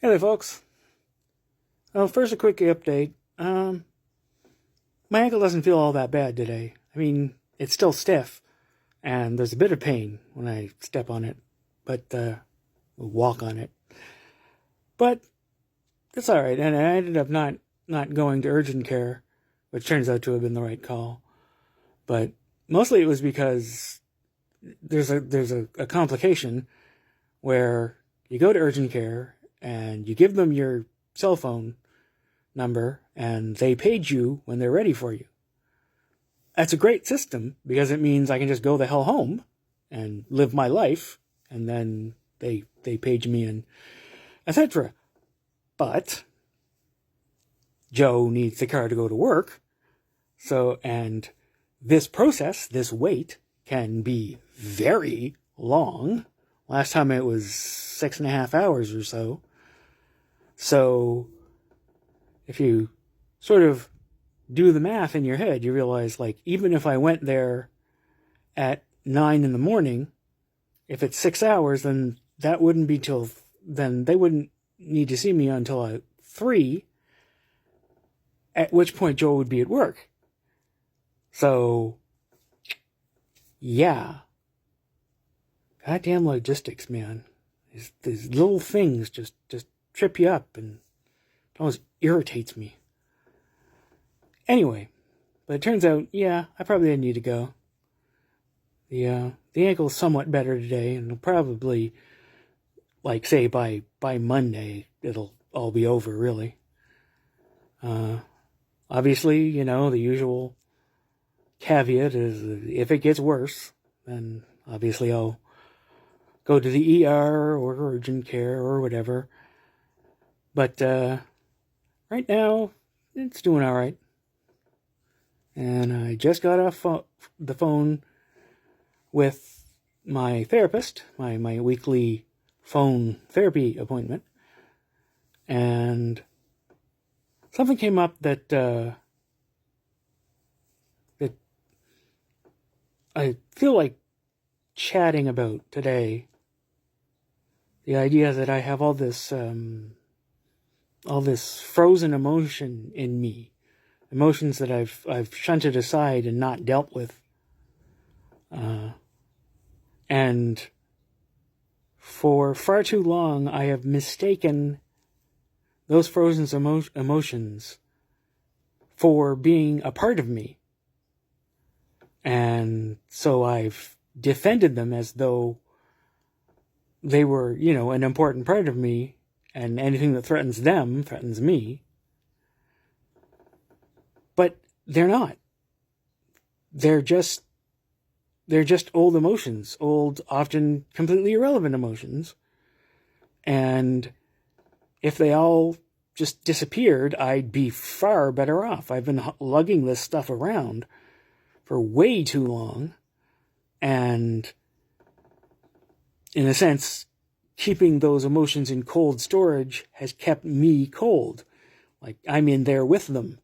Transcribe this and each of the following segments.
Hey there, folks. Well, first, a quick update. My ankle doesn't feel all that bad today. I mean, it's still stiff, and there's a bit of pain when I step on it, but walk on it. But it's all right, and I ended up not going to urgent care, which turns out to have been the right call. But mostly it was because there's a complication where you go to urgent care and you give them your cell phone number and they page you when they're ready for you. That's a great system because it means I can just go the hell home and live my life, and then they page me and etc. But Joe needs the car to go to work, and this process, this wait, can be very long. Last time it was 6.5 hours or so. So if you sort of do the math in your head, you realize, like, even if I went there at 9 in the morning, if it's 6 hours, then that wouldn't be then they wouldn't need to see me until 3, at which point Joe would be at work. So, yeah. Goddamn logistics, man. These little things just trip you up, and it always irritates me. Anyway, but it turns out, yeah, I probably didn't need to go. The ankle's somewhat better today, and it'll probably, like, say, by Monday, it'll all be over, really. Obviously, the usual caveat is if it gets worse, then obviously I'll go to the ER or urgent care or whatever. But right now, it's doing all right. And I just got off the phone with my therapist, my weekly phone therapy appointment. And something came up that I feel like chatting about today. The idea that I have all this frozen emotion in me, emotions that I've shunted aside and not dealt with, and for far too long I have mistaken those frozen emotions for being a part of me, and so I've defended them as though they were, an important part of me, and anything that threatens them threatens me. But they're not. They're just old emotions, old, often completely irrelevant emotions. And if they all just disappeared, I'd be far better off. I've been lugging this stuff around for way too long, and in a sense, keeping those emotions in cold storage has kept me cold. Like, I'm in there with them,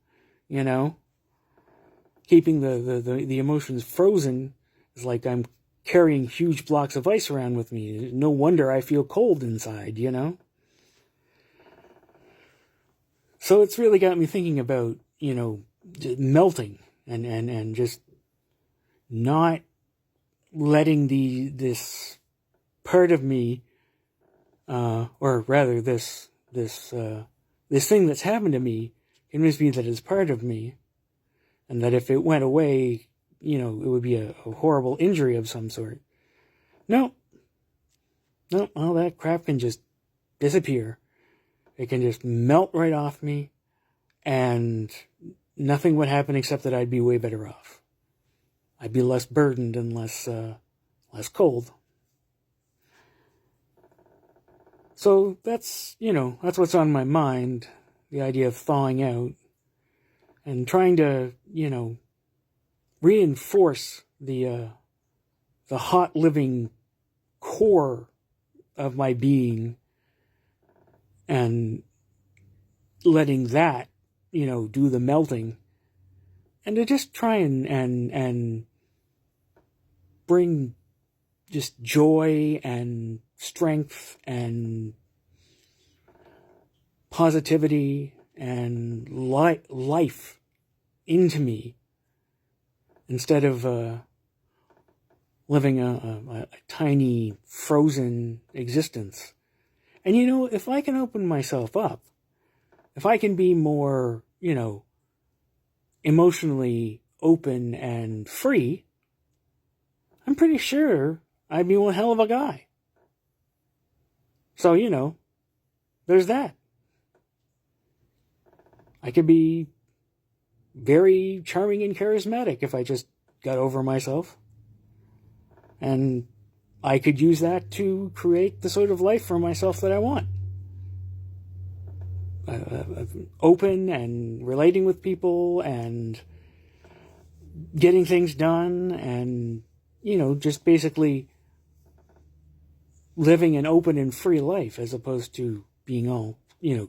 Keeping the emotions frozen is like I'm carrying huge blocks of ice around with me. No wonder I feel cold inside, So it's really got me thinking about, melting and just not letting this part of me, or rather this thing that's happened to me, convince me that it's part of me, and that if it went away, it would be a horrible injury of some sort. No, all that crap can just disappear. It can just melt right off me, and nothing would happen except that I'd be way better off. I'd be less burdened and less cold. So that's what's on my mind, the idea of thawing out and trying to, reinforce the hot living core of my being, and letting that, do the melting, and to just try and bring just joy and strength and positivity and life into me instead of living a tiny frozen existence. And if I can open myself up, if I can be more, emotionally open and free, I'm pretty sure I'd be one hell of a guy. So, there's that. I could be very charming and charismatic if I just got over myself. And I could use that to create the sort of life for myself that I want. Open and relating with people and getting things done and, just basically living an open and free life as opposed to being all,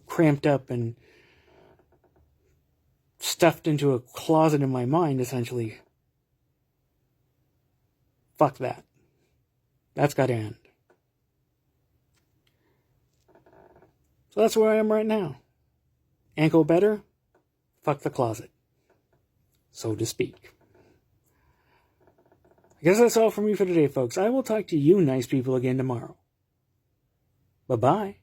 cramped up and stuffed into a closet in my mind, essentially. Fuck that. That's got to end. So that's where I am right now. Ankle better? Fuck the closet. So to speak. I guess that's all from me for today, folks. I will talk to you nice people again tomorrow. Bye-bye.